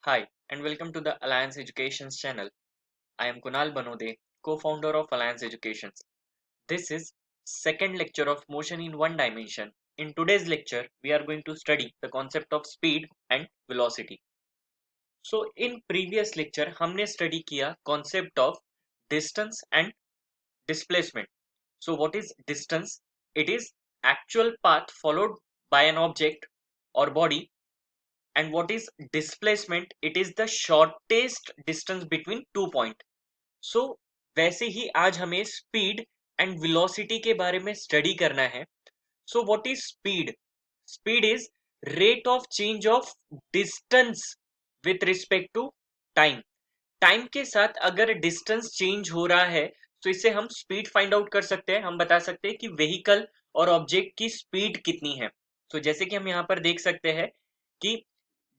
Hi, and welcome to the Alliance Educations channel. I am Kunal Banode, co-founder of Alliance Educations. This is second lecture of motion in one dimension. In today's lecture, we are going to study the concept of speed and velocity. So in previous lecture, हमने study किया concept of distance and displacement. So what is distance? It is actual path followed by an object or body. And what is displacement? It is the shortest distance between 2 points. So वैसे ही आज हमें speed and velocity के बारे में study करना है. So what is speed? Speed is rate of change of distance with respect to time. Time के साथ अगर डिस्टेंस चेंज हो रहा है तो इससे हम स्पीड फाइंड आउट कर सकते हैं. हम बता सकते हैं कि व्हीकल और ऑब्जेक्ट की स्पीड कितनी है. तो जैसे कि हम यहाँ पर देख सकते हैं कि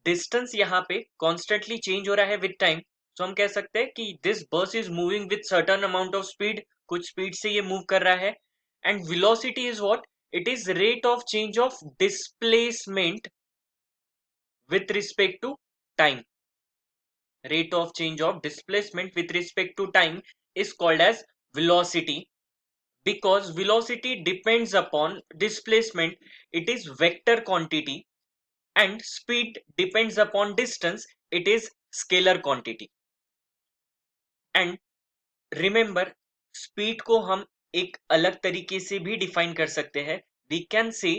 डिस्टेंस यहाँ पे कॉन्स्टेंटली चेंज हो रहा है विद टाइम. तो हम कह सकते हैं कि दिस बस is moving with certain amount of speed. कुछ स्पीड से ये मूव कर रहा है. And velocity is what? It is rate of change of displacement with respect to time. Rate of change of displacement with respect to time is called as velocity. Because velocity depends upon displacement, it is vector quantity, and speed depends upon distance, it is scalar quantity. And remember, speed को हम एक अलग तरीके से भी define कर सकते हैं. We can say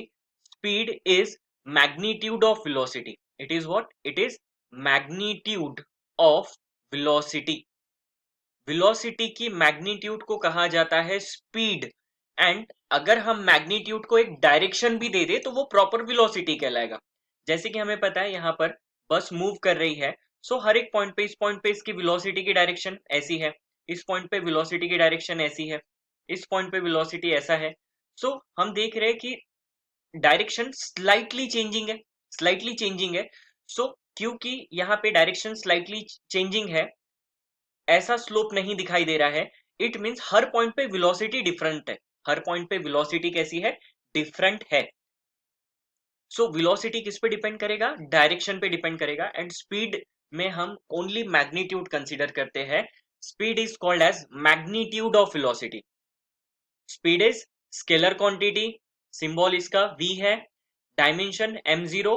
speed is magnitude of velocity. It is what? It is magnitude of velocity. Velocity की magnitude को कहा जाता है speed. एंड अगर हम मैग्नीट्यूड को एक डायरेक्शन भी दे दे तो वो प्रॉपर वेलोसिटी कहलाएगा. जैसे कि हमें पता है यहाँ पर बस मूव कर रही है. सो हर एक पॉइंट पे, इस पॉइंट पे इसकी वेलोसिटी की डायरेक्शन ऐसी है, इस पॉइंट पे वेलोसिटी की डायरेक्शन ऐसी है, इस पॉइंट पे वेलोसिटी ऐसा है. सो हम देख रहे हैं कि डायरेक्शन स्लाइटली चेंजिंग है, स्लाइटली चेंजिंग है. सो क्योंकि यहाँ पे डायरेक्शन स्लाइटली चेंजिंग है, ऐसा स्लोप नहीं दिखाई दे रहा है, इट मीन्स हर पॉइंट पे वेलोसिटी डिफरेंट है. हर पॉइंट पे वेलोसिटी कैसी है? डिफरेंट है. सो वेलोसिटी किस पे डिपेंड करेगा? डायरेक्शन पे डिपेंड करेगा. एंड स्पीड में हम ओनली मैग्नीट्यूड कंसीडर करते हैं. Speed is called as magnitude of velocity. Speed is scalar quantity, symbol इसका v है, डायमेंशन m0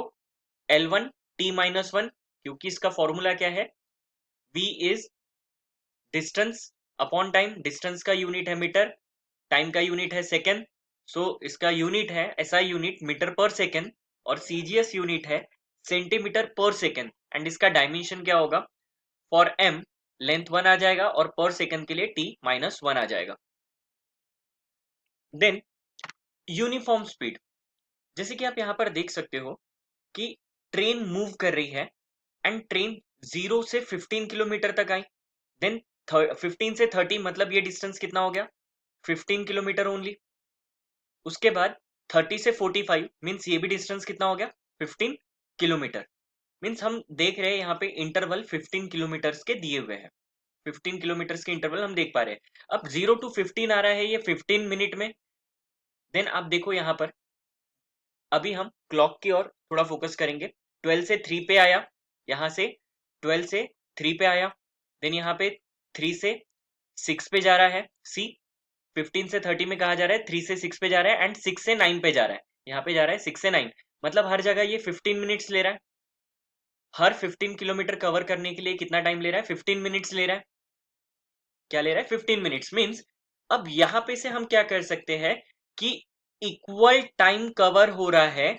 l1 t-1, क्योंकि इसका फॉर्मूला क्या है? v is distance upon time. Distance का यूनिट है मीटर, टाइम का यूनिट है सेकेंड. सो इसका यूनिट है SI unit metre per second, और सीजीएस यूनिट है सेंटीमीटर पर सेकेंड. एंड इसका डायमेंशन क्या होगा? फॉर एम लेंथ 1 आ जाएगा और पर सेकेंड के लिए t-1 आ जाएगा. Then uniform speed. जैसे कि आप यहाँ पर देख सकते हो कि ट्रेन मूव कर रही है एंड ट्रेन 0 से 15 किलोमीटर तक आई. देन 15 से 30 मतलब ये डिस्टेंस कितना हो गया? 15 किलोमीटर ओनली. उसके बाद 30 से 45 मीन्स ये भी डिस्टेंस कितना हो गया? 15 किलोमीटर. मीन्स हम देख रहे हैं यहाँ पे इंटरवल 15 किलोमीटर्स के दिए हुए हैं. 15 किलोमीटर्स के इंटरवल हम देख पा रहे हैं. अब 0 to 15 आ रहा है ये 15 मिनट में. देन आप देखो यहाँ पर, अभी हम क्लॉक की ओर थोड़ा फोकस करेंगे. 12 से 3 पे आया, यहाँ से 12 से 3 पे आया. देन यहाँ पे 3 से 6 पे जा रहा है. सी 15 से 30 में कहा जा रहा है 3 से 6 पे जा रहा है एंड 6 से 9 पे जा रहा है. यहाँ पे जा रहा है 6 से 9, मतलब हर जगह ये 15 मिनट्स ले रहा है. हर 15 किलोमीटर कवर करने के लिए कितना टाइम ले रहा है? 15 मिनट्स ले रहा है. क्या ले रहा है? 15 मिनट्स. मीन्स अब यहाँ पे से हम क्या कर सकते हैं कि इक्वल टाइम कवर हो रहा है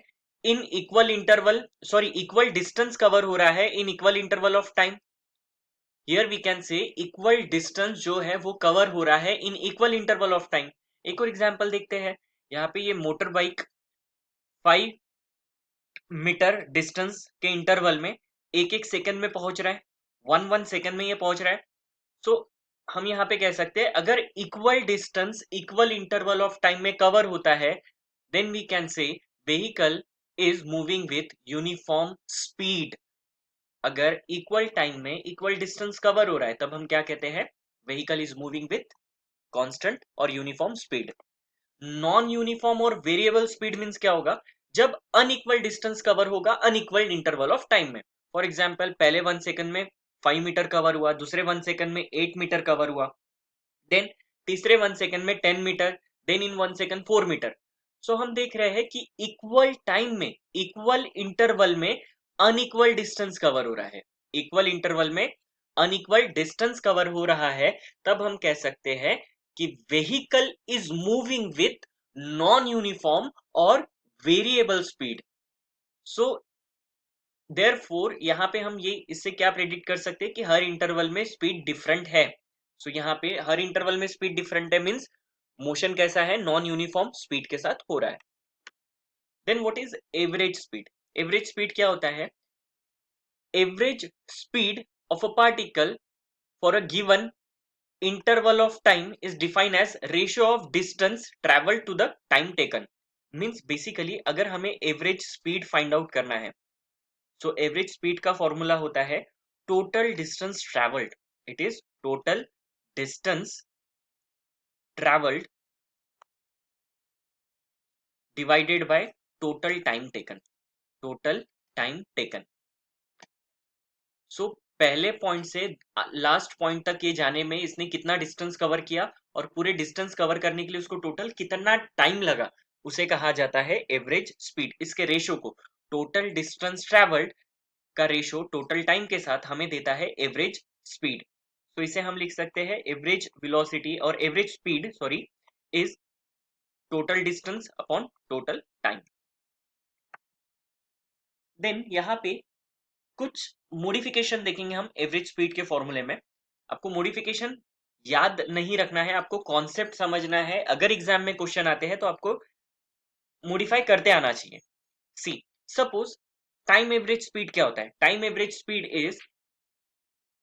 in equal interval, sorry equal distance cover हो रहा है in equal interval of time. Here we can say equal distance जो है वो कवर हो रहा है in equal interval of time. एक और एग्जांपल देखते हैं. यहाँ पे ये मोटर बाइक 5 मीटर डिस्टेंस के इंटरवल में एक एक सेकंड में पहुंच रहा है. 1 सेकंड में ये पहुंच रहा है. सो हम यहाँ पे कह सकते हैं अगर equal distance equal interval of time में कवर होता है, then we can say vehicle is moving with uniform speed. अगर इक्वल टाइम में इक्वल डिस्टेंस कवर हो रहा है तब हम क्या कहते हैं? Vehicle is moving with constant और यूनिफॉर्म स्पीड. नॉन यूनिफॉर्म और वेरिएबल स्पीड मींस क्या होगा? जब अनइक्वल डिस्टेंस कवर होगा अनइक्वल इंटरवल ऑफ टाइम में. फॉर एग्जाम्पल पहले 1 सेकंड में 5 मीटर कवर हुआ, दूसरे 1 सेकंड में 8 मीटर कवर हुआ, देन तीसरे 1 सेकंड में 10 metre, then in 1 second 4 metre. सो हम देख रहे हैं कि इक्वल टाइम में, इक्वल इंटरवल में अनइक्वल डिस्टेंस कवर हो रहा है, इक्वल इंटरवल में अनइक्वल डिस्टेंस कवर हो रहा है। तब हम कह सकते हैं कि vehicle is moving with non uniform और वेरिएबल स्पीड। सो देयरफॉर यहाँ पे हम ये इससे क्या प्रेडिक्ट कर सकते हैं कि हर इंटरवल में स्पीड डिफरेंट है। सो यहाँ पे हर इंटरवल में स्पीड डिफरेंट है मींस मोशन कैसा है, नॉन यूनिफॉर्म स्पीड के साथ हो रहा है। Then what is average speed? Average speed क्या होता है? Average speed of a particle for a given interval of time is defined as ratio of distance traveled to the time taken। Means basically अगर हमें average speed find out करना है, so average speed का formula होता है total distance travelled. It is total distance travelled divided by total time taken, total time taken. So पहले point से last point तक ये जाने में इसने कितना डिस्टेंस कवर किया और पूरे डिस्टेंस कवर करने के लिए उसको टोटल कितना टाइम लगा, उसे कहा जाता है एवरेज स्पीड। इसके रेशो को, टोटल डिस्टेंस ट्रेवल्ड का रेशो टोटल टाइम के साथ हमें देता है एवरेज स्पीड। तो इसे हम लिख सकते हैं एवरेज वेलोसिटी और average speed sorry is total distance upon total time. Then यहाँ पे कुछ मॉडिफिकेशन देखेंगे हम एवरेज स्पीड के फॉर्मूले में। आपको मॉडिफिकेशन याद नहीं रखना है, आपको कॉन्सेप्ट समझना है। अगर एग्जाम में क्वेश्चन आते हैं तो आपको मॉडिफाई करते आना चाहिए। सी सपोज टाइम एवरेज स्पीड क्या होता है? टाइम एवरेज स्पीड इज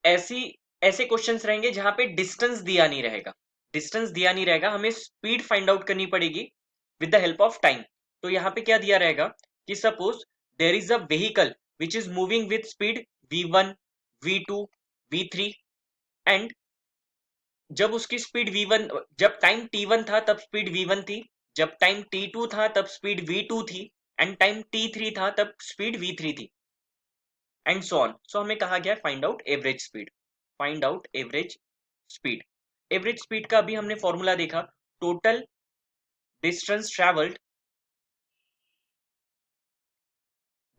ऐसी ऐसे क्वेश्चंस रहेंगे जहां पे डिस्टेंस दिया नहीं रहेगा, डिस्टेंस दिया नहीं रहेगा, हमें स्पीड फाइंड आउट करनी पड़ेगी with the help of time. तो यहाँ पे क्या दिया रहेगा कि suppose there is a vehicle which is moving with speed v1 v2 v3 and जब उसकी स्पीड v1, जब टाइम t1 था तब स्पीड v1 थी, जब टाइम t2 था तब स्पीड v2 थी एंड टाइम t3 था तब स्पीड v3 थी एंड सो ऑन। सो हमें कहा गया find out average speed, find out average speed. Average speed का भी हमने फॉर्मूला देखा, total distance travelled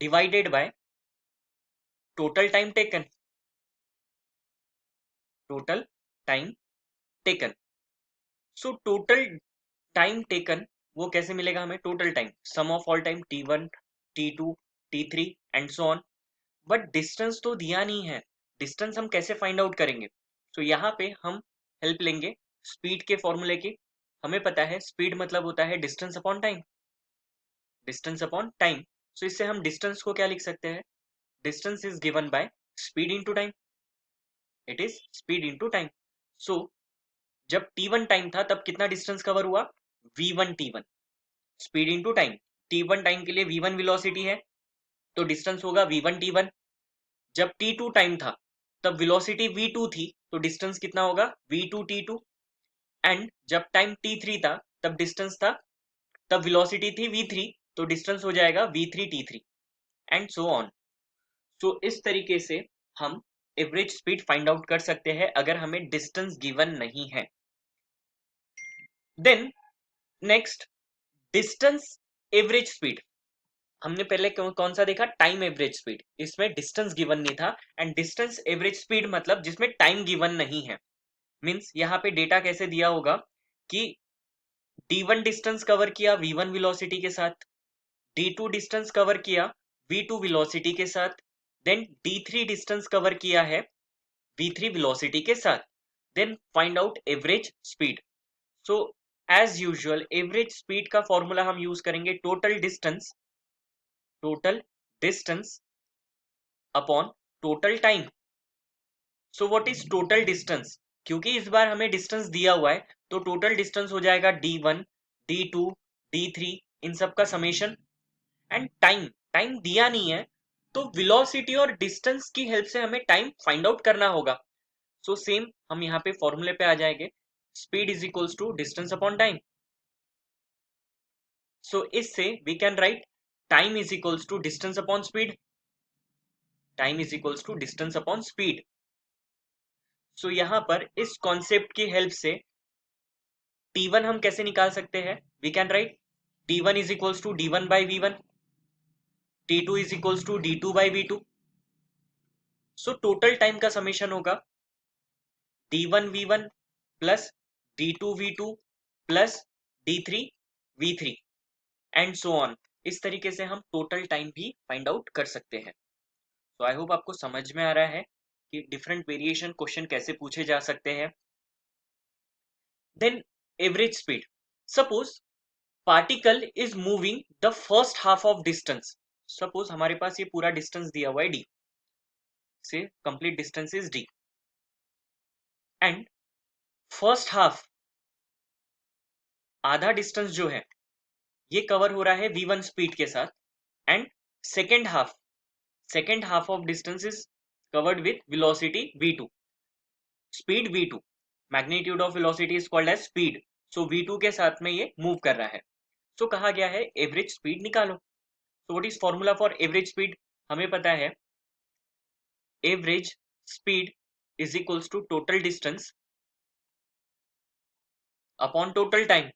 divided by total time taken, total time taken. So total time taken वो कैसे मिलेगा हमें? Total time sum of all time t1 t2 t3 and so on. But distance तो दिया नहीं है, डिस्टेंस हम कैसे फाइंड आउट करेंगे? तो यहाँ पे हम हेल्प लेंगे स्पीड के फॉर्मूले की। हमें पता है स्पीड मतलब होता है distance upon time, distance upon time. So इससे हम डिस्टेंस को क्या लिख सकते हैं? Distance is given by speed into time, it is speed into time. So जब t1 टाइम था तब कितना डिस्टेंस कवर हुआ? v1 t1, speed into time. t1 time के लिए v1 वेलोसिटी है तो डिस्टेंस होगा v1 t1। जब t2 टाइम था तब वेलोसिटी v2 थी तो डिस्टेंस कितना होगा? v2 t2। एंड जब टाइम t3 था तब डिस्टेंस था, तब वेलोसिटी थी v3 तो डिस्टेंस हो जाएगा v3 t3 and so on. सो इस तरीके से हम एवरेज स्पीड फाइंड आउट कर सकते हैं अगर हमें डिस्टेंस गिवन नहीं है। Then next, distance average speed. हमने पहले कौन सा देखा? टाइम एवरेज स्पीड, इसमें डिस्टेंस गिवन नहीं था। एंड डिस्टेंस एवरेज स्पीड मतलब जिसमें टाइम गिवन नहीं है। मींस यहाँ पे डेटा कैसे दिया होगा कि d1 डिस्टेंस कवर किया v1 वेलोसिटी के साथ, d2 डिस्टेंस कवर किया v2 वेलोसिटी के साथ, देन d3 डिस्टेंस कवर किया है v3 वेलोसिटी के साथ। Then find out average speed. So as usual average speed का फॉर्मूला हम यूज करेंगे total distance, total distance upon total time. So what is total distance? क्योंकि इस बार हमें डिस्टेंस दिया हुआ है तो टोटल डिस्टेंस हो जाएगा d1 d2 d3 इन सब का समेशन। एंड टाइम, टाइम दिया नहीं है तो वेलोसिटी और डिस्टेंस की हेल्प से हमें टाइम फाइंड आउट करना होगा। सो सेम हम यहाँ पे फॉर्मूले पे आ जाएंगे, speed is equals to distance upon time. So इससे we can write time is equals to distance upon speed, time is equals to distance upon speed. So यहाँ पर इस कॉन्सेप्ट की हेल्प से T1 हम कैसे निकाल सकते हैं? We can write T1 is equals to D1 by V1, T2 is equals to D2 by V2। So total time का समेशन होगा D1 V1 plus D2 V2 plus D3 V3 and so on. इस तरीके से हम total time भी find out कर सकते हैं। तो आई होप आपको समझ में आ रहा है कि डिफरेंट वेरिएशन क्वेश्चन कैसे पूछे जा सकते हैं। Then average speed, suppose particle is moving the first half of distance. Suppose हमारे पास ये पूरा डिस्टेंस दिया हुआ है d, से complete distance is d and first half, आधा डिस्टेंस जो है ये कवर हो रहा है v1 स्पीड के साथ and second half of distance is covered with velocity v2, speed v2, magnitude of velocity is called as speed. So v2 के साथ में ये मूव कर रहा है। सो कहा गया है एवरेज स्पीड निकालो। So what is formula for average speed? हमें पता है average speed is equals to total distance upon total time.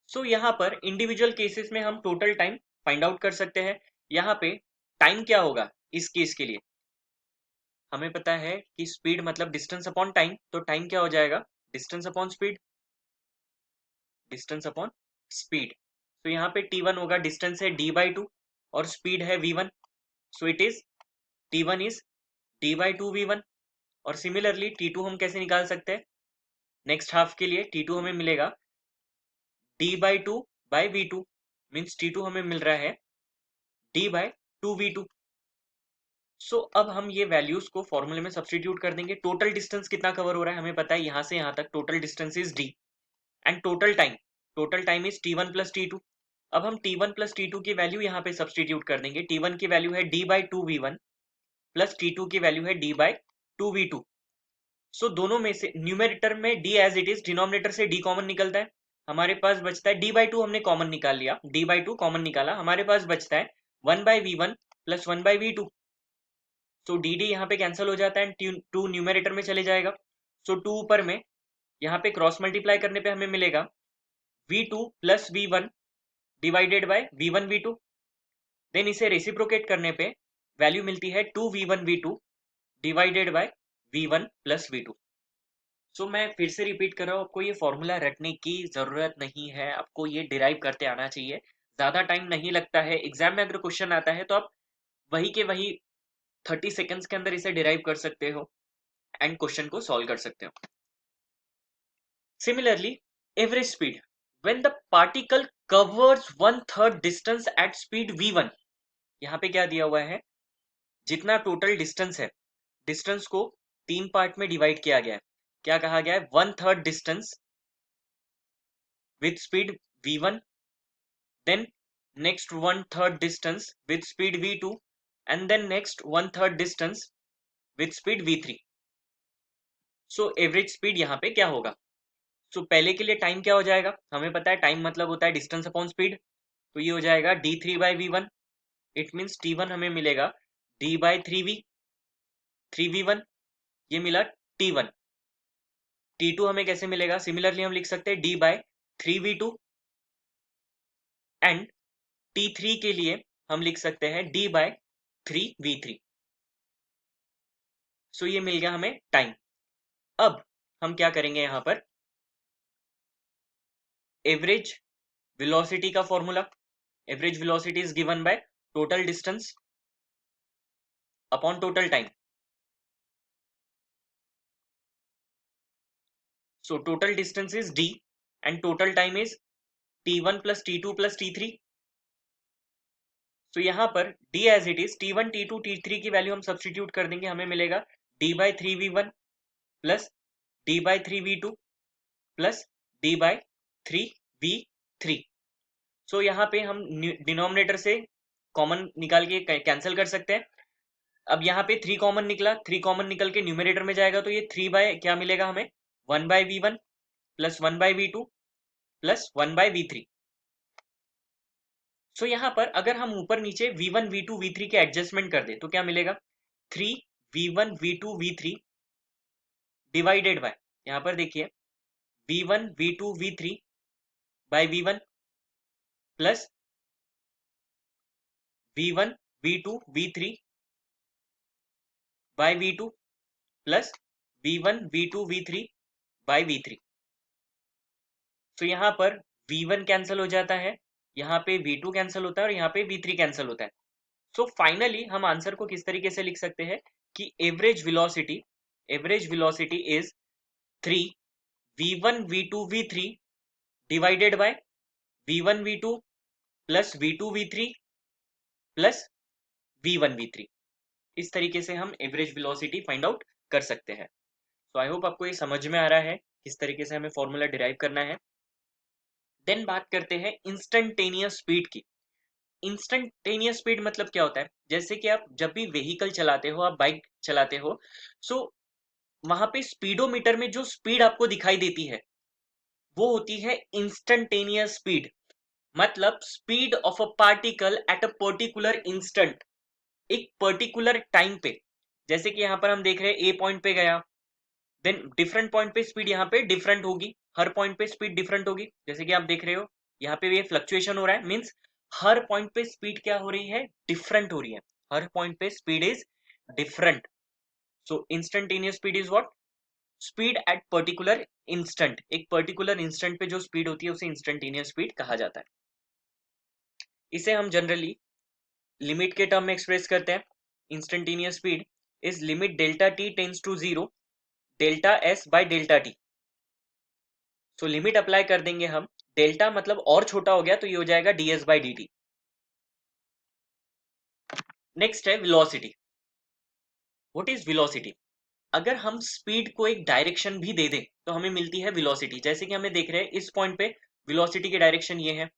So यहाँ पर इंडिविजुअल केसेस में हम टोटल टाइम फाइंड आउट कर सकते हैं। यहाँ पे टाइम क्या होगा इस केस के लिए? हमें पता है कि स्पीड मतलब डिस्टेंस अपॉन टाइम, तो टाइम क्या हो जाएगा? Distance upon speed, distance upon speed. तो यहाँ पे T1 होगा, डिस्टेंस है d/2 और स्पीड है v1, so it is T1 is d/2 v1। और सिमिलरली T2 हम कैसे निकाल सकते हैं? नेक्स्ट हाफ के लिए T2 हमें मिलेगा d/2 by v2, means T2 हमें मिल रहा है d/2 v2। सो अब हम ये वैल्यूज को फॉर्मूले में सब्सटीट्यूट कर देंगे। टोटल डिस्टेंस कितना कवर हो रहा है हमें पता है, यहाँ से यहाँ तक total distance is d and total time is T1 plus T2। अब हम T1 प्लस T2 की वैल्यू यहाँ पे सब्सटीट्यूट कर देंगे। T1 की वैल्यू है d/2 v1 प्लस T2 की वैल्यू है d/2 v2। सो दोनों में से न्यूमेरेटर में d as it is, denominator से d कॉमन निकलता है, हमारे पास बचता है d/2 हमने कॉमन निकाल लिया, d/2 कॉमन निकाला, हमारे पास बचता है 1/v1 प्लस 1/v2। सो dd यहाँ पे कैंसिल हो जाता है एंड 2 न्यूमेरेटर में चले जाएगा। सो 2 ऊपर में यहाँ पे क्रॉस मल्टीप्लाई करने पे हमें मिलेगा v2 plus v1 divided by v1 v2। Then इसे रेसिप्रोकेट करने पे वैल्यू मिलती है 2v1 v2 divided by v1 plus v2। सो मैं फिर से रिपीट कर रहा हूँ, आपको ये फॉर्मूला रटने की जरूरत नहीं है, आपको ये डिराइव करते आना चाहिए। ज्यादा टाइम नहीं लगता है। एग्जाम में अगर क्वेश्चन आता है तो आप वही के वही 30 सेकेंड्स के अंदर इसे डिराइव कर सकते हो एंड क्वेश्चन को सॉल्व कर सकते हो। Similarly average speed, when the particle covers 1/3 distance at speed v1। यहाँ पे क्या दिया हुआ है? जितना टोटल डिस्टेंस है, डिस्टेंस को 3 पार्ट में डिवाइड किया गया है। क्या कहा गया है? 1/3 distance with speed v1, then next 1/3 distance with speed v2 and then next 1/3 distance with speed v3। So average speed यहाँ पे क्या होगा? सो पहले के लिए टाइम क्या हो जाएगा? हमें पता है टाइम मतलब होता है डिस्टेंस अपॉन स्पीड, तो ये हो जाएगा d3/v1। इट मीन्स T1 हमें मिलेगा d/3v, 3v1 ये मिला T1। T2 हमें कैसे मिलेगा? सिमिलरली हम लिख सकते हैं d/3v2 एंड T3 के लिए हम लिख सकते हैं d/3v3। सो ये मिल गया हमें टाइम। अब हम क्या करेंगे यहाँ पर? एवरेज वेलोसिटी का formula, average velocity is given by total distance upon total time. So total distance is d and total time is T1 plus T2 plus T3। सो यहाँ पर d as it is T1 T2 T3 की value हम substitute कर देंगे, हमें मिलेगा d/3v1 plus d/3v2 plus d/3v3। सो यहाँ पे हम डिनोमिनेटर से कॉमन निकाल के कैंसिल कर सकते हैं। अब यहाँ पे 3 कॉमन निकला, 3 कॉमन निकल के न्यूमरेटर में जाएगा तो ये 3 बाय क्या मिलेगा हमें? 1/v1 plus 1/v2 plus 1/v3। सो यहाँ पर अगर हम ऊपर नीचे v1 v2 v3 के एडजस्टमेंट कर दे तो क्या मिलेगा, 3v1 v2 v3 divided by, यहाँ पर देखिए v1 v2 v3 by v1 plus v1 v2 v3 by v2 plus v1 v2 v3 by v3। तो यहाँ पर v1 कैंसिल हो जाता है, यहाँ पे v2 कैंसिल होता है और यहाँ पे v3 कैंसिल होता है। सो फाइनली हम आंसर को किस तरीके से लिख सकते हैं कि average velocity is 3 v1 v2 v3 divided by v1 v2 plus v2 v3 plus v1 v3। इस तरीके से हम एवरेज वेलोसिटी फाइंड आउट कर सकते हैं। तो आई होप आपको ये समझ में आ रहा है किस तरीके से हमें फॉर्मूला डिराइव करना है। देन बात करते हैं इंस्टेंटेनियस स्पीड की। इंस्टेंटेनियस स्पीड मतलब क्या होता है, जैसे कि आप जब भी व्हीकल चलाते हो, आप बाइक चलाते हो, सो वहां पे स्पीडोमीटर में जो स्पीड आपको दिखाई देती है वो होती है इंस्टेंटेनियस स्पीड, मतलब speed of a particle at a particular instant, एक पर्टिकुलर टाइम पे। जैसे कि यहाँ पर हम देख रहे हैं ए पॉइंट पे गया, देन डिफरेंट पॉइंट पे स्पीड यहाँ पे डिफरेंट होगी, हर पॉइंट पे स्पीड डिफरेंट होगी। जैसे कि आप देख रहे हो यहाँ पे ये फ्लक्चुएशन हो रहा है, मींस हर पॉइंट पे स्पीड क्या हो रही है, डिफरेंट हो रही है, हर पॉइंट पे speed is different. So instantaneous speed is what, speed at particular instant, एक पर्टिकुलर इंस्टेंट पे जो स्पीड होती है उसे इंस्टेंटेनियस स्पीड कहा जाता है। इसे हम जनरली लिमिट के टर्म में एक्सप्रेस करते हैं। Instantaneous speed is limit delta T tends to zero delta S by delta T. So limit apply कर देंगे हम, डेल्टा मतलब और छोटा हो गया तो ये हो जाएगा ds बाई dt। नेक्स्ट है वेलोसिटी। व्हाट इज वेलोसिटी, अगर हम स्पीड को एक डायरेक्शन भी दे दें तो हमें मिलती है वेलोसिटी। जैसे कि हमें देख रहे हैं इस पॉइंट पे वेलोसिटी की डायरेक्शन ये है,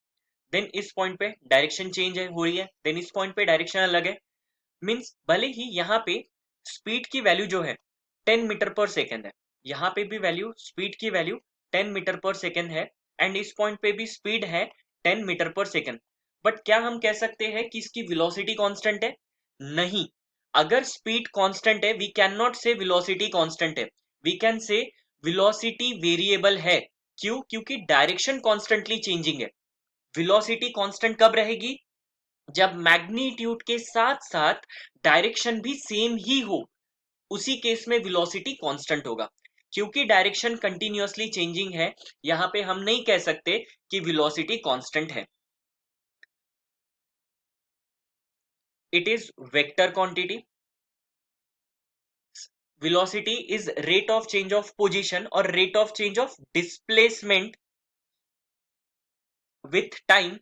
देन इस पॉइंट पे डायरेक्शन चेंज है हो रही है, देन इस पॉइंट पे डायरेक्शन अलग है। मींस भले ही यहाँ पे स्पीड की वैल्यू जो है 10 मीटर पर सेकेंड है, यहाँ पे भी वैल्यू स्पीड की वैल्यू 10 मीटर पर सेकेंड है, एंड इस पॉइंट पे भी स्पीड है 10 मीटर पर सेकेंड। बट क्या हम कह सकते हैं कि इसकी वेलोसिटी कांस्टेंट है? नहीं। अगर स्पीड कांस्टेंट है we can not say velocity constant है, we can say velocity variable है। क्यों? क्योंकि डायरेक्शन कॉन्स्टेंटली चेंजिंग है। वेलोसिटी कांस्टेंट कब रहेगी? जब मैग्नीट्यूड के साथ साथ डायरेक्शन भी सेम ही हो, उसी केस में वेलोसिटी कांस्टेंट होगा। क्योंकि डायरेक्शन कंटिन्यूअसली चेंजिंग है, यहां पे हम नहीं कह सकते कि वेलोसिटी कांस्टेंट है। It is vector quantity. Velocity is rate of change of position और rate of change of displacement with time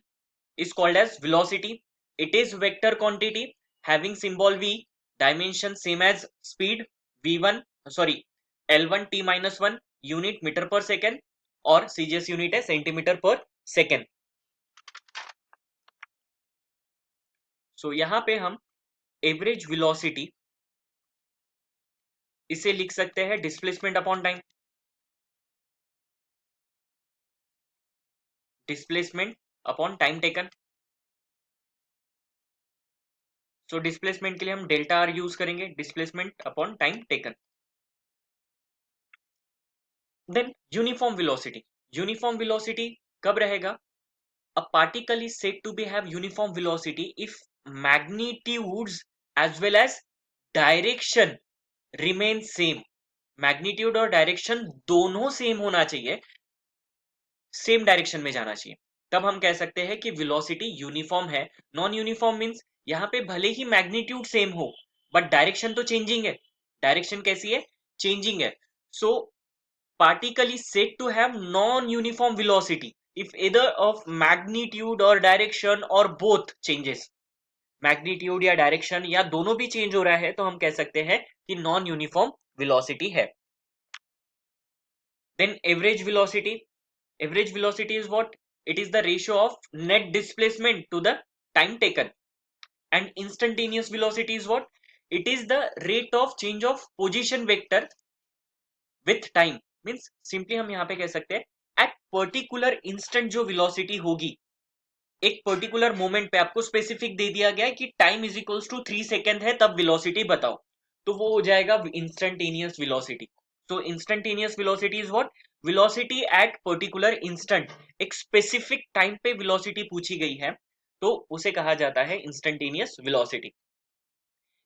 is called as velocity. It is vector quantity having symbol v, dimension same as speed v1, sorry, l1 t minus 1 unit metre per second और cgs unit है centimetre per second. So यहां पे हम average velocity इसे लिख सकते हैं displacement upon time. Displacement upon time taken. So displacement के लिए हम डेल्टा आर यूज करेंगे, displacement upon time taken. Then uniform velocity. Uniform velocity कब रहेगा? A particle is said to be have uniform velocity if magnitudes as well as direction remain same. Magnitude और direction दोनों same होना चाहिए, same direction में जाना चाहिए, तब हम कह सकते हैं कि वेलोसिटी यूनिफॉर्म है। नॉन यूनिफॉर्म मींस यहाँ पे भले ही मैग्नीट्यूड सेम हो बट डायरेक्शन तो चेंजिंग है। डायरेक्शन कैसी है? चेंजिंग है। सो particle is said to have non-uniform velocity if either of magnitude or direction or both changes. Magnitude या डायरेक्शन या दोनों भी चेंज हो रहा है तो हम कह सकते हैं कि नॉन यूनिफॉर्म वेलोसिटी है। Then average velocity. Average velocity is what? It is the ratio of net displacement to the time taken. And instantaneous velocity is what? It is the rate of change of position vector with time. Means simply हम यहां पे कह सकते हैं at particular instant जो velocity होगी एक particular moment पे आपको स्पेसिफिक दे दिया गया है कि time is equals to 3 second है, तब वेलोसिटी बताओ, तो वो हो जाएगा इंस्टेंटेनियस वेलोसिटी। तो instantaneous velocity is what? Velocity at particular instant. एक स्पेसिफिक टाइम पे वेलोसिटी पूछी गई है तो उसे कहा जाता है इंस्टेंटेनियस वेलोसिटी।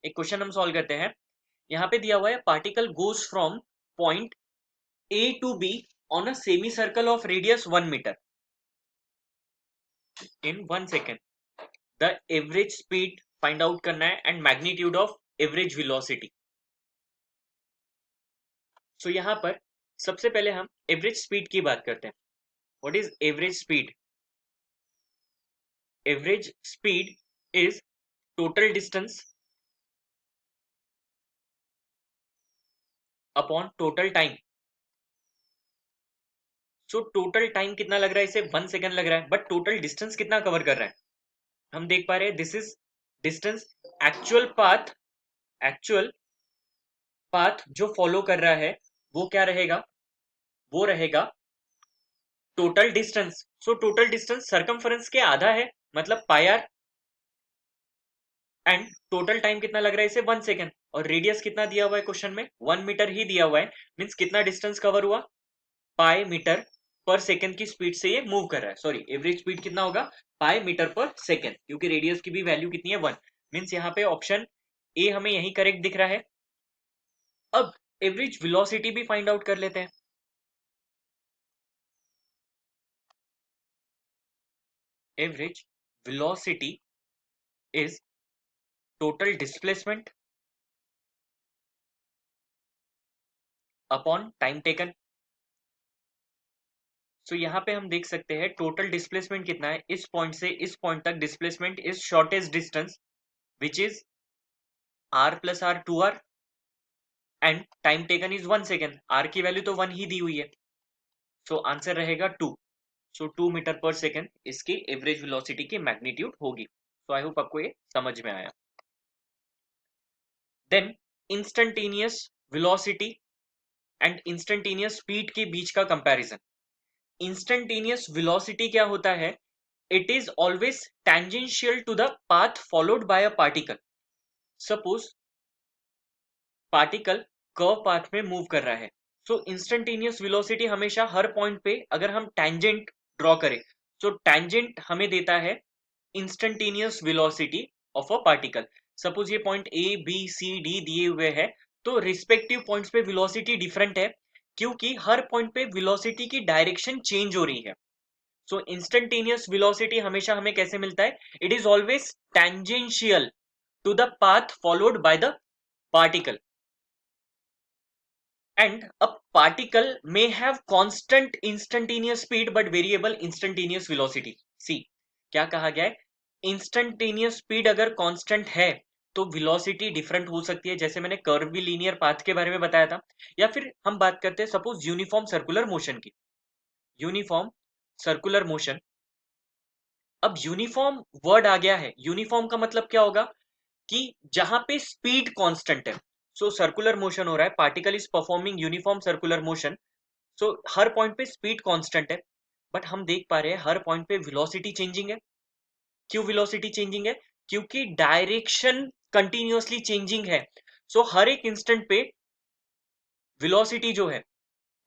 एक क्वेश्चन हम सॉल्व करते हैं। यहाँ पे दिया हुआ है particle goes from point A to B on a semi circle of radius 1 metre in 1 second. The average speed find out करना है and magnitude of average velocity. So यहाँ पर सबसे पहले हम एवरेज स्पीड की बात करते हैं। What is average speed? Average speed is total distance upon total time. So total time कितना लग रहा है इसे? 1 सेकेंड लग रहा है, बट टोटल डिस्टेंस कितना कवर कर रहा है? हम देख पा रहे हैं this is distance. Actual path जो फॉलो कर रहा है वो क्या रहेगा? वो रहेगा टोटल डिस्टेंस। सो टोटल डिस्टेंस सरकमफरेंस के आधा है, मतलब पाई आर। एंड टोटल टाइम कितना लग रहा है इसे? 1 सेकेंड। और रेडियस कितना दिया हुआ है क्वेश्चन में? 1 मीटर ही दिया हुआ है। मीन्स कितना डिस्टेंस कवर हुआ? पाई मीटर पर सेकेंड की स्पीड से ये मूव कर रहा है। सॉरी, एवरेज स्पीड कितना होगा? पाई मीटर पर सेकेंड, क्योंकि रेडियस की भी वैल्यू कितनी है? 1। मीन्स यहाँ पे ऑप्शन ए हमें यही करेक्ट दिख रहा है। अब एवरेज वेलोसिटी भी फाइंड आउट कर लेते हैं। Average velocity is total displacement upon time taken. So यहाँ पे हम देख सकते हैं टोटल डिस्प्लेसमेंट कितना है। इस पॉइंट से इस पॉइंट तक displacement is shortest distance which is r plus R 2r and time taken is 1 second. r की वैल्यू तो 1 ही दी हुई है, सो आंसर रहेगा 2। सो 2 मीटर पर सेकेंड इसकी एवरेज वेलोसिटी की मैग्नीट्यूड होगी। सो आई होप आपको ये समझ में आया। Then instantaneous velocity and instantaneous speed के बीच का कंपैरिजन। इंस्टेंटेनियस वेलोसिटी क्या होता है? It is always tangential to the path followed by a particle. Suppose particle curve path में मूव कर रहा है, सो इंस्टेंटेनियस वेलोसिटी हमेशा हर पॉइंट पे अगर हम टेंजेंट ड्रॉ करें, तो टेंजेंट हमें देता है instantaneous velocity of a particle. Suppose ये point A B C D दिए हुए हैं, तो रिस्पेक्टिव पॉइंट्स पे वेलोसिटी डिफरेंट है, क्योंकि हर पॉइंट पे वेलोसिटी की डायरेक्शन चेंज हो रही है। सो इंस्टेंटेनियस वेलोसिटी हमेशा हमें कैसे मिलता है? It is always tangential to the path followed by the particle, and a particle may have constant instantaneous speed but variable instantaneous velocity। see, क्या कहा गया है? इंस्टेंटेनियस स्पीड अगर कांस्टेंट है तो वेलोसिटी डिफरेंट हो सकती है, जैसे मैंने कर्वी लीनियर पाथ के बारे में बताया था। या फिर हम बात करते हैं सपोज यूनिफॉर्म सर्कुलर मोशन की। यूनिफॉर्म सर्कुलर मोशन, अब यूनिफॉर्म वर्ड आ गया है। यूनिफॉर्म का मतलब क्या होगा? कि जहां पे स्पीड कांस्टेंट है। सो सर्कुलर मोशन हो रहा है, particle is performing uniform circular motion, so her point पे स्पीड कांस्टेंट है, बट हम देख पा रहे हैं हर पॉइंट पे वेलोसिटी चेंजिंग है। क्यों वेलोसिटी चेंजिंग है? क्योंकि डायरेक्शन कंटिन्यूअसली चेंजिंग है। सो हर एक इंस्टेंट पे वेलोसिटी जो है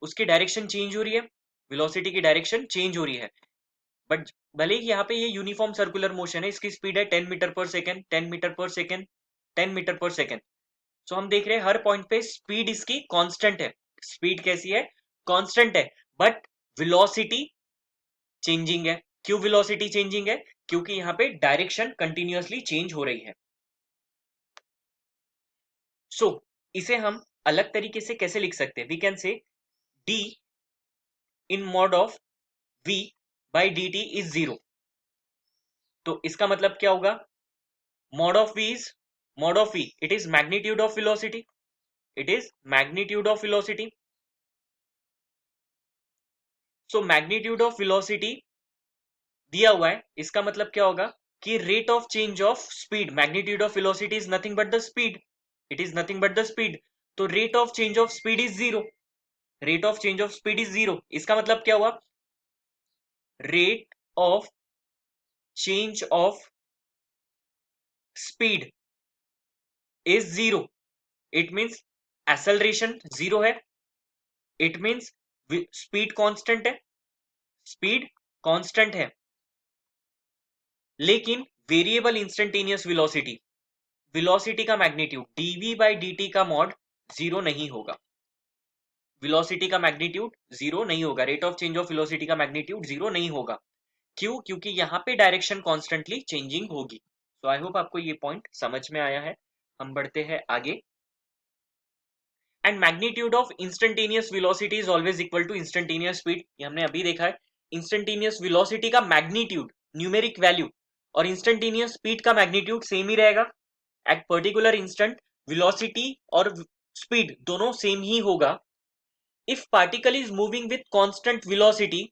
उसकी डायरेक्शन चेंज हो रही है, वेलोसिटी की डायरेक्शन चेंज हो रही है। बट भले ही यहाँ पे ये यूनिफॉर्म सर्कुलर मोशन है, इसकी स्पीड है 10 metre per second, 10 metre per second, 10 metre per second. सो हम देख रहे हैं हर पॉइंट पे स्पीड इसकी कांस्टेंट है। स्पीड कैसी है? कांस्टेंट है, बट वेलोसिटी चेंजिंग है। क्यों वेलोसिटी चेंजिंग है? क्योंकि यहाँ पे डायरेक्शन कंटिन्यूअसली चेंज हो रही है। सो इसे हम अलग तरीके से कैसे लिख सकते हैं? We can say d in mod of v by dt is 0। तो इसका मतलब क्या होगा? Mod of v is, mod of v it is magnitude of velocity, it is magnitude of velocity. So magnitude of velocity दिया हुआ है, इसका मतलब क्या होगा? कि rate of change of speed, magnitude of velocity is nothing but the speed, it is nothing but the speed. तो rate of change of speed is 0, rate of change of speed is 0। इसका मतलब क्या हुआ? Rate of change of speed is zero, it means acceleration zero है, it means speed constant है, speed constant है, लेकिन variable instantaneous velocity, velocity का magnitude dv by dt का मॉड जीरो नहीं होगा, वेलोसिटी का मैग्नीट्यूड जीरो नहीं होगा, rate of change of velocity का मैग्नीट्यूड जीरो नहीं होगा। क्यों? क्योंकि यहाँ पे डायरेक्शन कॉन्स्टेंटली चेंजिंग होगी। तो आई होप आपको ये पॉइंट समझ में आया है। हम बढ़ते हैं आगे। And magnitude of instantaneous velocity is always equal to instantaneous speed, ये हमने अभी देखा है। इंस्टेंटेनियस वेलोसिटी का मैग्नीट्यूड न्यूमेरिक वैल्यू और इंस्टेंटेनियस स्पीड का मैग्नीट्यूड सेम ही रहेगा। एट पर्टिकुलर इंस्टेंट वेलोसिटी और स्पीड दोनों सेम ही होगा। If particle is moving with constant velocity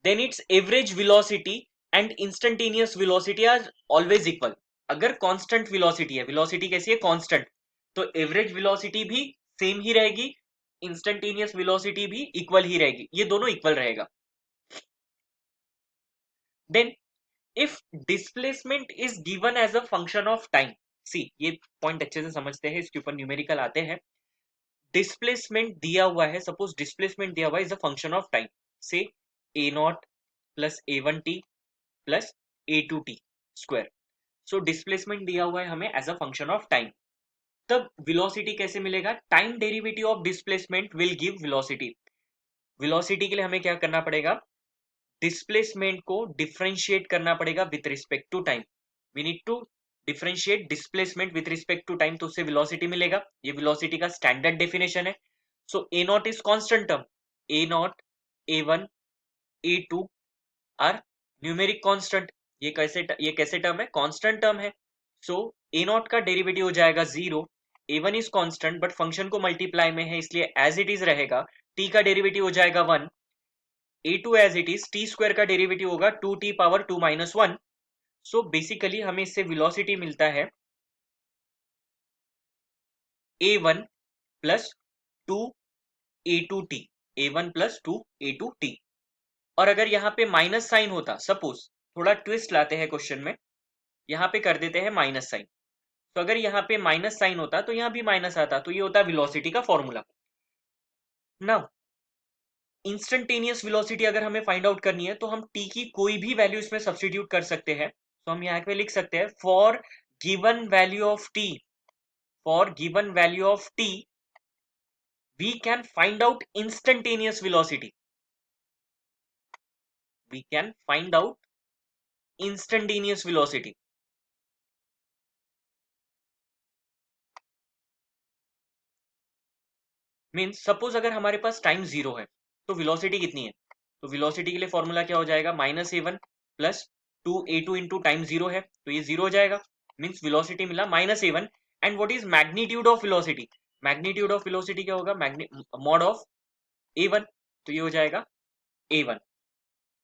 then its average velocity and instantaneous velocity are always equal। अगर constant velocity है, velocity कैसी है? constant, तो average velocity भी same ही रहेगी, instantaneous velocity भी equal ही रहेगी, ये दोनों equal रहेगा। then if displacement is given as a function of time, see ये point अच्छे से समझते हैं, इसके ऊपर न्यूमेरिकल आते हैं। डिस्प्लेसमेंट दिया हुआ है, सपोज डिस्प्लेसमेंट दिया हुआ है is a function of time, से a naught plus a one t plus a two t square. So displacement दिया हुआ है हमें as a function of time. तब वेलोसिटी कैसे मिलेगा? Time derivative of displacement will give velocity. Velocity के लिए हमें क्या करना पड़ेगा? डिस्प्लेसमेंट को डिफरेंशिएट करना पड़ेगा with respect to time. We need to differentiate displacement with respect to time, तो उससे वेलोसिटी मिलेगा। ये वेलोसिटी का स्टैंडर्ड डेफिनेशन है। So a naught is constant term, a naught, a one, a two are numeric constant. ये कैसे term है? Constant term है। सो ए नॉट का डेरिवेटिव हो जाएगा zero, a one is constant but function को multiply में है इसलिए एज इट इज रहेगा, टी का डेरिवेटिव हो जाएगा one, a two as it is, t square का डेरिवेटिव होगा two t power two minus one. So basically हमें इससे वेलोसिटी मिलता है a one plus two a two t, a one plus two a two t. और अगर यहाँ पे माइनस साइन होता, सपोज थोड़ा ट्विस्ट लाते हैं क्वेश्चन में, यहाँ पे कर देते हैं माइनस साइन, तो अगर यहाँ पे माइनस साइन होता तो यहाँ भी माइनस आता, तो ये होता है वेलोसिटी का फॉर्मूला। नाउ इंस्टेंटेनियस वेलोसिटी अगर हमें फाइंड आउट करनी है तो हम टी की कोई भी वैल्यू इसमें सब्स्टिट्यूट कर सकते हैं। तो हम यहाँ पे लिख सकते हैं for given value of t, for given value of t we can find out instantaneous velocity, we can find out instantaneous velocity. Means suppose अगर हमारे पास टाइम जीरो है तो वेलोसिटी कितनी है? तो वेलोसिटी के लिए फॉर्मूला क्या हो जाएगा? Minus A one plus two a two into time zero है तो ये जीरो हो जाएगा, मीन्स वेलोसिटी मिला minus A one. And what is magnitude of velocity? Magnitude of velocity क्या होगा? मॉड ऑफ ए वन, तो ये हो जाएगा ए वन।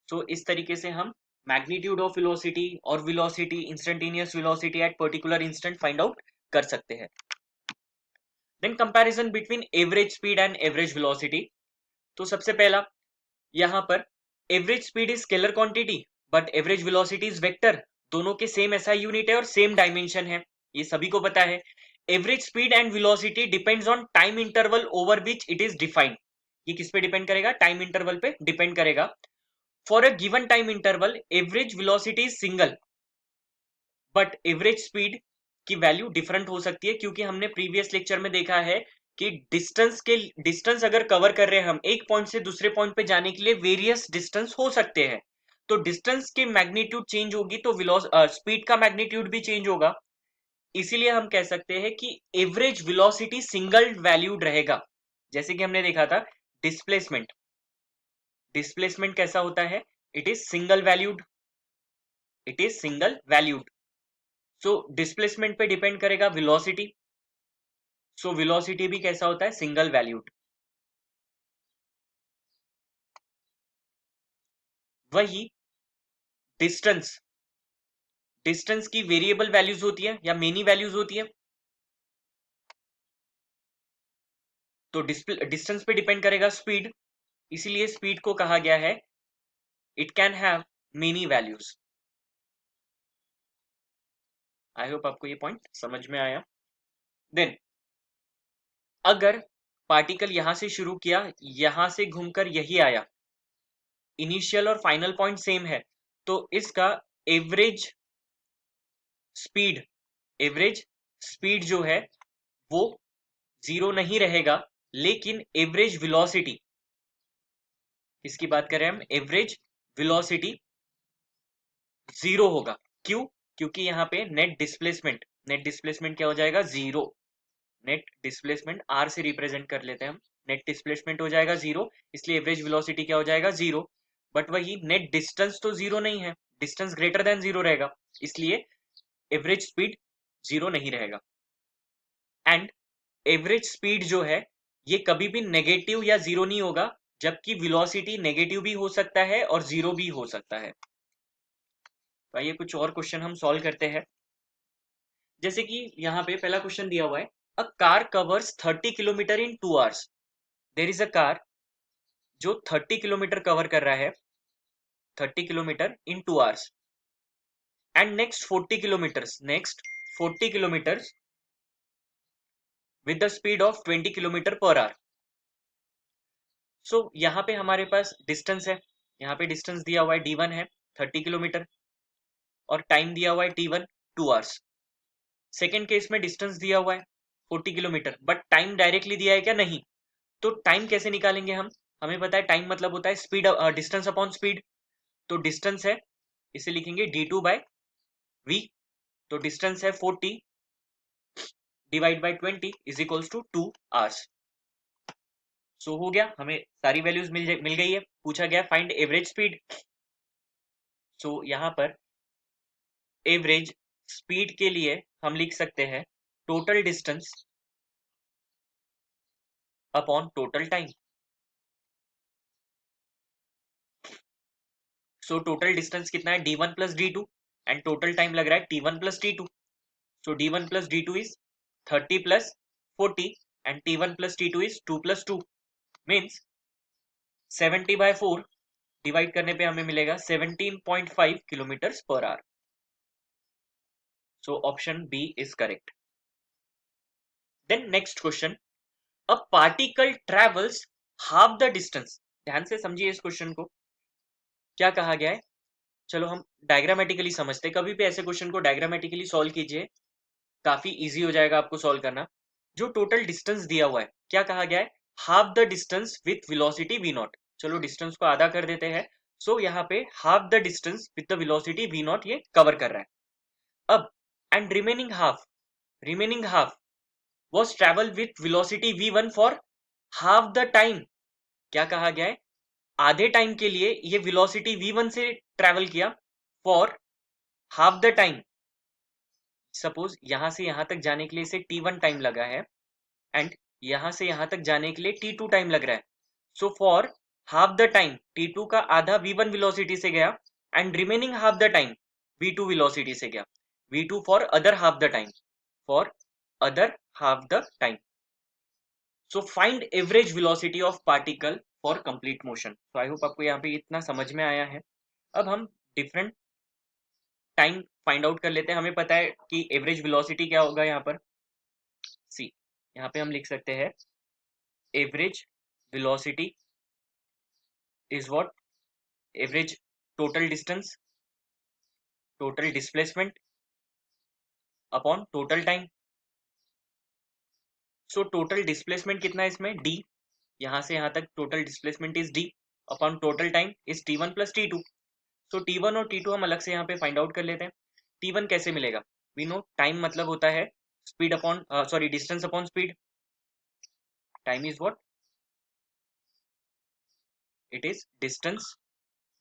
सो इस तरीके से हम मैग्नीट्यूड ऑफ वेलोसिटी और velocity, instantaneous velocity at particular instant find out कर सकते हैं। Then comparison between average speed and average velocity. तो सबसे पहला यहाँ पर average speed is scalar quantity but average velocity is vector, दोनों के सेम एसआई यूनिट है और सेम डायमेंशन है, ये सभी को पता है। Average speed and velocity depends on time interval over which it is defined. ये किस पे डिपेंड करेगा? टाइम इंटरवल पे डिपेंड करेगा। For a given time interval average velocity is single but average speed की वैल्यू डिफरेंट हो सकती है, क्योंकि हमने प्रीवियस लेक्चर में देखा है कि डिस्टेंस अगर कवर कर रहे हैं हम एक पॉइंट से दूसरे पॉइंट पे जाने के लिए वेरियस डिस्टेंस हो सकते हैं, तो डिस्टेंस की मैग्नीट्यूड चेंज होगी तो स्पीड का मैग्नीट्यूड भी चेंज होगा। इसीलिए हम कह सकते हैं कि एवरेज वेलोसिटी सिंगल वैल्यूड रहेगा। जैसे कि हमने देखा था डिस्प्लेसमेंट, डिस्प्लेसमेंट कैसा होता है? It is single valued, it is single valued. So displacement पे डिपेंड करेगा वेलोसिटी, सो वेलोसिटी भी कैसा होता है? Single valued. वही डिस्टेंस, डिस्टेंस की वेरिएबल वैल्यूज होती है या मेनी वैल्यूज होती है, तो डिस्टेंस पे डिपेंड करेगा स्पीड, इसीलिए स्पीड को कहा गया है it can have many values. I hope आपको ये पॉइंट समझ में आया। देन अगर पार्टिकल यहां से शुरू किया, यहां से घूमकर यही आया, इनिशियल और फाइनल पॉइंट सेम है, तो इसका एवरेज स्पीड एवरेज स्पीड जो है वो जीरो नहीं रहेगा, लेकिन एवरेज वेलोसिटी, इसकी बात करें हम, एवरेज वेलोसिटी जीरो होगा। क्यों? क्योंकि यहाँ पे नेट डिस्प्लेसमेंट क्या हो जाएगा? जीरो। नेट डिस्प्लेसमेंट आर से रिप्रेजेंट कर लेते हैं हम, नेट डिस्प्लेसमेंट हो जाएगा जीरो, इसलिए एवरेज वेलोसिटी क्या हो जाएगा? जीरो। बट वही नेट डिस्टेंस तो जीरो नहीं है, डिस्टेंस ग्रेटर देन जीरो रहेगा, इसलिए एवरेज स्पीड जीरो नहीं रहेगा। एंड एवरेज स्पीड जो है ये कभी भी नेगेटिव या जीरो नहीं होगा, जबकि वेलोसिटी नेगेटिव भी हो सकता है और जीरो भी हो सकता है। तो आइए कुछ और क्वेश्चन हम सॉल्व करते हैं। जैसे कि यहाँ पे पहला क्वेश्चन दिया हुआ है, a car covers 30 kilometre in 2 hours. There is a car जो 30 किलोमीटर कवर कर रहा है, 30 kilometre in 2 hours, and next 40 kilometres with the speed of 20 kilometre per hour. So यहाँ पे हमारे पास डिस्टेंस है, यहाँ पे डिस्टेंस दिया हुआ है d1 है 30 किलोमीटर, और टाइम दिया हुआ है t1 2 आवर्स। सेकेंड केस में डिस्टेंस दिया हुआ है 40 किलोमीटर, बट टाइम डायरेक्टली दिया है क्या? नहीं। तो टाइम कैसे निकालेंगे हम? हमें पता है टाइम मतलब होता है स्पीड, डिस्टेंस अपॉन स्पीड। तो डिस्टेंस है, इसे लिखेंगे d2 बाय v। तो डिस्टेंस है 40 divide by 20 is equals to 2 hours. So हो गया, हमें सारी वैल्यूज मिल गई है। पूछा गया फाइंड एवरेज स्पीड। सो यहाँ पर एवरेज स्पीड के लिए हम लिख सकते हैं total distance upon total time. सो टोटल डिस्टेंस कितना है? d1 plus d2, and total time लग रहा है t1 plus t2। So d1 plus d2 is 30 plus 40, and t1 plus t2 is 2 plus 2, means 70 by 4 divide करने पे हमें मिलेगा 17.5 kilometre per hour. So option B is correct. Then next question, a particle travels half the distance. ध्यान से समझिए इस question को, क्या कहा गया है। चलो हम डायग्रामेटिकली समझते हैं। कभी भी ऐसे क्वेश्चन को डायग्रामेटिकली सॉल्व कीजिए, काफी इजी हो जाएगा आपको सॉल्व करना। जो टोटल डिस्टेंस दिया हुआ है, क्या कहा गया है? Half the distance with velocity v not. चलो डिस्टेंस को आधा कर देते हैं। सो यहाँ पे half the distance with the velocity v not ये कवर कर रहा है। अब and remaining half was travel with velocity v1 for half the time। क्या कहा गया है? आधे टाइम के लिए ये वेलोसिटी v1 से ट्रेवल किया for half the time. Suppose यहां से यहां तक जाने के लिए इसे t1 टाइम लगा है, एंड यहां से यहां तक जाने के लिए t2 टाइम लग रहा है। So for half the time t2 का आधा v1 वेलोसिटी से गया, and remaining half the time v2 velocity से गया। v2 for other half the time, for other half the time. So find average velocity of particle for complete motion. तो आई hope आपको यहाँ पे इतना समझ में आया है। अब हम डिफरेंट टाइम फाइंड आउट कर लेते हैं। हमें पता है कि एवरेज वेलोसिटी क्या होगा। यहाँ पर सी, यहाँ पे हम लिख सकते हैं average velocity is what? Average total distance, total displacement upon total time. So total displacement कितना है इसमें? d। यहाँ से यहाँ तक total displacement is d upon total time is t1 plus t2। तो t1 और t2 हम अलग से यहाँ पे फाइंड आउट कर लेते हैं। t1 कैसे मिलेगा? वी नो टाइम मतलब होता है speed upon sorry distance upon speed. Time is what? It is distance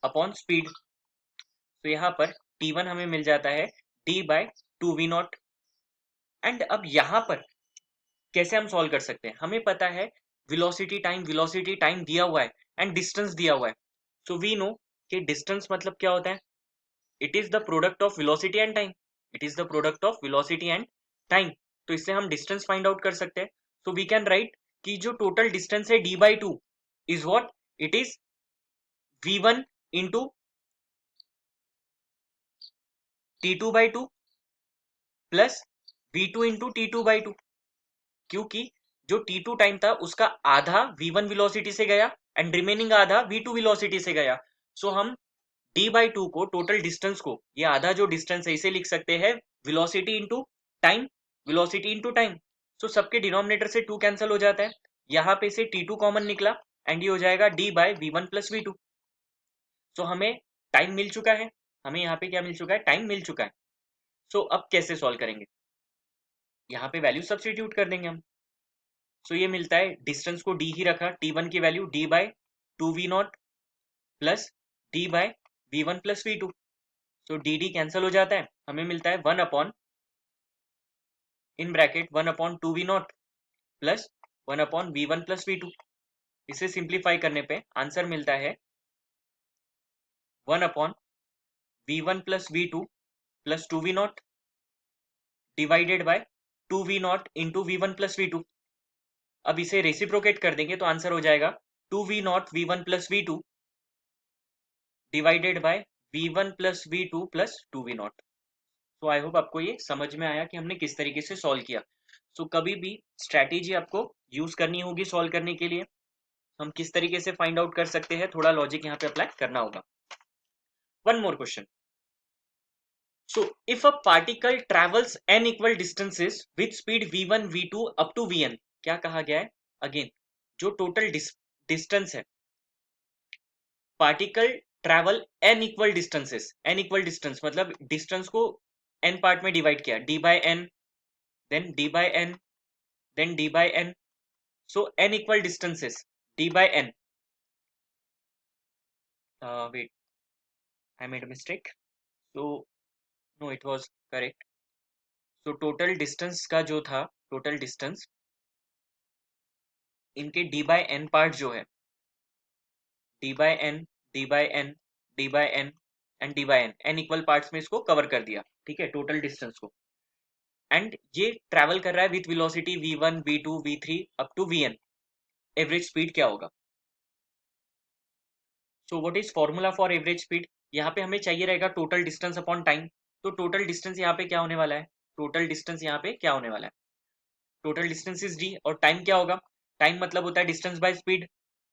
upon speed. तो यहाँ पर t1 हमें मिल जाता है d बाय 2v0। एंड अब यहाँ पर कैसे हम सॉल्व कर सकते हैं? हमें पता है वेलोसिटी टाइम दिया हुआ है एंड डिस्टेंस दिया हुआ है। सो वी नो कि डिस्टेंस मतलब क्या होता है? It is the product of velocity and time. It is the product of velocity and time. तो इससे हम डिस्टेंस फाइंड आउट कर सकते हैं। सो वी कैन राइट कि जो टोटल डिस्टेंस है d by 2 is what? It is v1 into t2 by 2, plus v2 into t2/2, क्योंकि जो t2 टाइम था उसका आधा v1 वेलोसिटी से गया एंड रिमेनिंग आधा v2 वेलोसिटी से गया। सो हम d/2 को, टोटल डिस्टेंस को, ये आधा जो डिस्टेंस है इसे लिख सकते हैं velocity into time, velocity into time. So सबके डिनोमिनेटर से 2 कैंसिल हो जाता है, यहाँ पे से t2 कॉमन निकला एंड ये हो जाएगा d/v1 प्लस v2। सो हमें टाइम मिल चुका है, हमें यहाँ पे क्या मिल चुका है, टाइम मिल चुका है। सो अब कैसे सॉल्व करेंगे, यहाँ पे वैल्यू सब्सटीट्यूट कर देंगे हम। सो ये मिलता है, डिस्टेंस को d ही रखा, t1 की value d/2v0 plus d/v1 plus v2। सो dd कैंसिल हो जाता है, हमें मिलता है 1 upon, in bracket 1 upon 2v0 plus 1 upon v1 plus v2। इसे सिंप्लीफाई करने पे आंसर मिलता है 1 upon v1 plus v2 plus 2v0 divided by 2v0 into v1 plus v2। अब इसे रेसिप्रोकेट कर देंगे तो आंसर हो जाएगा 2v0 v1 plus v2 divided by v1 plus v2 plus 2v0। तो आई होप आपको ये समझ में आया कि हमने किस तरीके से सॉल्व किया। सो कभी भी स्ट्रैटेजी आपको यूज करनी होगी सॉल्व करने के लिए, हम किस तरीके से फाइंड आउट कर सकते हैं, थोड़ा लॉजिक यहाँ पे अप्लाई करना होगा। One more question. So, if a particle travels n equal distances with speed v1, v2 up to vn, क्या कहा गया है, अगेन जो टोटल डिस्टेंस है, particle travel n equal distances, n equal distance मतलब डिस्टेंस को n पार्ट में divide किया, d by n, then d by n, then d by n। So n equal distances d by n, wait, I made a mistake, so no it was correct. सो total distance का जो था, total distance इनके d by n part जो है, d by n, d by n, d by n and d by n, n equal parts में इसको cover कर दिया, ठीक है, टोटल डिस्टेंस को। एंड ये ट्रैवल कर रहा है with velocity v1, v2, v3 up to vn। Average speed क्या होगा? So what is formula for average speed? यहाँ पे हमें चाहिए रहेगा टोटल डिस्टेंस अपॉन टाइम। तो टोटल डिस्टेंस यहाँ पे क्या होने वाला है, टोटल डिस्टेंस यहाँ पे क्या होने वाला है, टोटल डिस्टेंस इज d, और टाइम क्या होगा, टाइम मतलब होता है डिस्टेंस बाय स्पीड,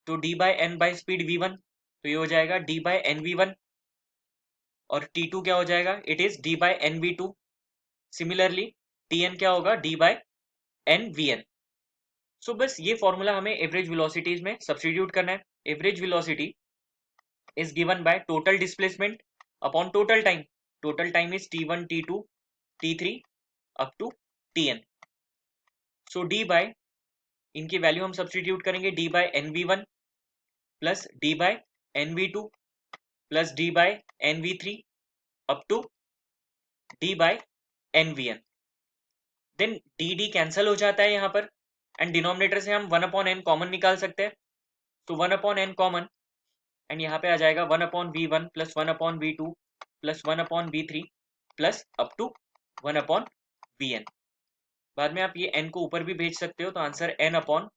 तो d by n by speed v1, तो ये हो जाएगा d बाय n v1। और t2 क्या हो जाएगा, it is d by n v2। Similarly tn क्या होगा, d by n vn। So बस ये फॉर्मूला हमें एवरेज वेलोसिटीज में सब्स्टिट्यूट करना है। Average velocity is given by total displacement upon total time. Total time is t1, t2, t3 up to tn. So d by, इनकी value हम substitute करेंगे, d by nv1 plus d by nv2 plus d by nv3 up to d by nvn। Then dd cancel हो जाता है यहाँ पर, and denominator से हम 1 अपॉन n कॉमन निकाल सकते हैं। तो 1 अपॉन n कॉमन, एंड यहाँ पे आ जाएगा 1 upon v1 plus 1 upon v2 plus 1 upon v3 plus up to 1 upon vn। बाद में आप ये n को ऊपर भी भेज सकते हो, तो answer n upon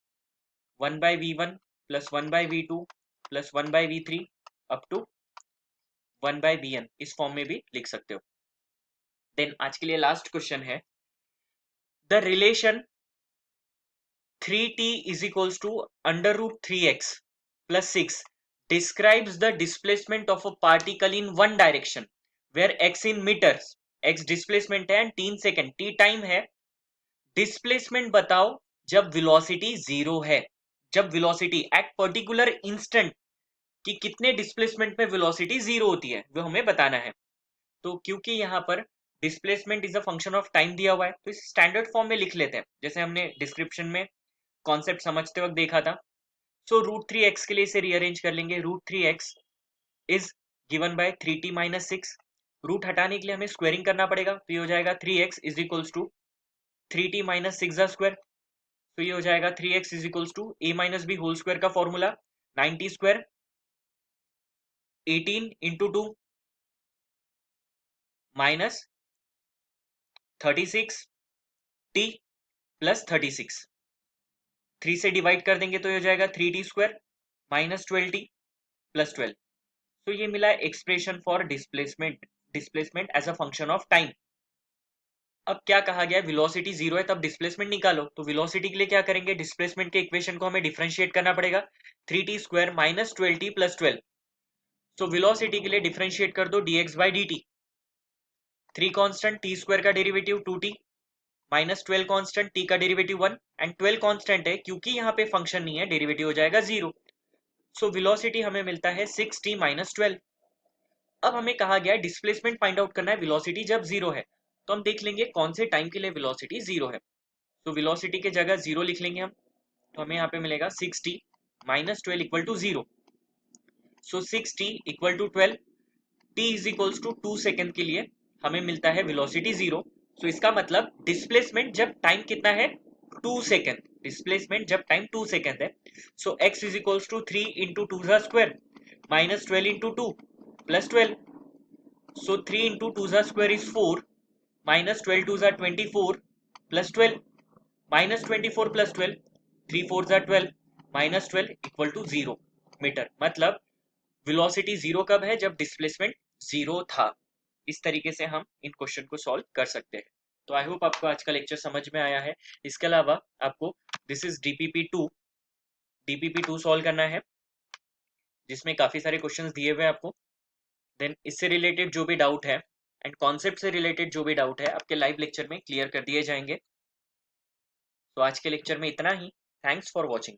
1 by v1 plus 1 by v2 plus 1 by v3 up to 1 by vn, इस फॉर्म में भी लिख सकते हो। देन आज के लिए लास्ट क्वेश्चन है, the relation 3t is equals to under root 3x plus 6 describes the displacement of a particle in one direction where x in meters, x displacement है and 3 सेकेंड t टाइम है। Displacement बताओ जब velocity zero है, जब velocity at particular instant कि कितने displacement में velocity zero होती है वो हमें बताना है। तो क्योंकि यहाँ पर displacement is a function of time दिया हुआ है, तो इस स्टैंडर्ड फॉर्म में लिख लेते हैं, जैसे हमने डिस्क्रिप्शन में कॉन्सेप्ट समझते वक्त देखा था। सो रूट थ्री एक्स के लिए इसे रीअरेंज कर लेंगे, root three x is given by 3t minus 6। Root हटाने के लिए हमें स्क्वेयरिंग करना पड़ेगा, तो ये हो जाएगा 3x is equals to 3t minus 6 का स्क्वायर। तो ये हो जाएगा 3x is equals to a minus b whole square का formula 90 square 18 into 2 minus 36 t plus 36, 3 से डिवाइड कर देंगे तो ये हो जाएगा 3t square minus 12t plus 12। तो ये मिला expression for displacement, displacement as a function of time. अब क्या कहा गया, वेलोसिटी जीरो है तब डिस्प्लेसमेंट निकालो, तो वेलोसिटी के लिए क्या करेंगे, डिस्प्लेसमेंट के इक्वेशन को हमें डिफरेंशिएट करना पड़ेगा, 3t² minus 12t plus 12। So velocity के लिए डिफरेंशिएट कर दो dx by dt। 3 constant t² का derivative 2t minus 12 constant t का डेरिवेटिव 1 एंड 12 कांस्टेंट है क्योंकि यहाँ पे फंक्शन नहीं है, डेरिवेटिव हो जाएगा 0। सो वेलोसिटी हमें मिलता है 6t माइनस 12। अब हमें कहा गया है डिस्प्लेसमेंट फाइंड आउट करना है वेलोसिटी जब जीरो है, तो हम देख लेंगे कौन से टाइम के लिए वेलोसिटी जीरो है। तो वेलोसिटी के जगह जीरो लिख लेंगे हम, तो हमें यहाँ पे मिलेगा 6t minus 12 equal to zero. So 6t equal to 12, t is equals to 2 second के लिए हमें मिलता है वेलोसिटी जीरो। सो इसका मतलब डिस्प्लेसमेंट जब टाइम कितना है, 2 सेकेंड, डिस्प्लेसमेंट जब टाइम 2 सेकेंड है। So x is equals to 3 into two ज़ा square minus 12 into two plus 12। So 3 into two ज़ा स्क्वायर इज 4 माइनस 12 टू ज़ा 24 प्लस 12 माइनस 24 प्लस 12, 3 4 ज़ा 12 माइनस 12 इक्वल टू 0 मीटर। मतलब velocity zero कब है, जब डिस्प्लेसमेंट जीरो था। इस तरीके से हम इन क्वेश्चन को सॉल्व कर सकते हैं। तो आई होप आपको आज का लेक्चर समझ में आया है। इसके अलावा आपको this is DPP to solve करना है, जिसमें काफी सारे क्वेश्चंस दिए हुए हैं आपको। देन इससे रिलेटेड जो भी डाउट है एंड कॉन्सेप्ट से रिलेटेड जो भी डाउट है आपके लाइव लेक्चर में क्लियर कर दिए जाएंगे। तो आज के लेक्चर में इतना ही। Thanks for watching.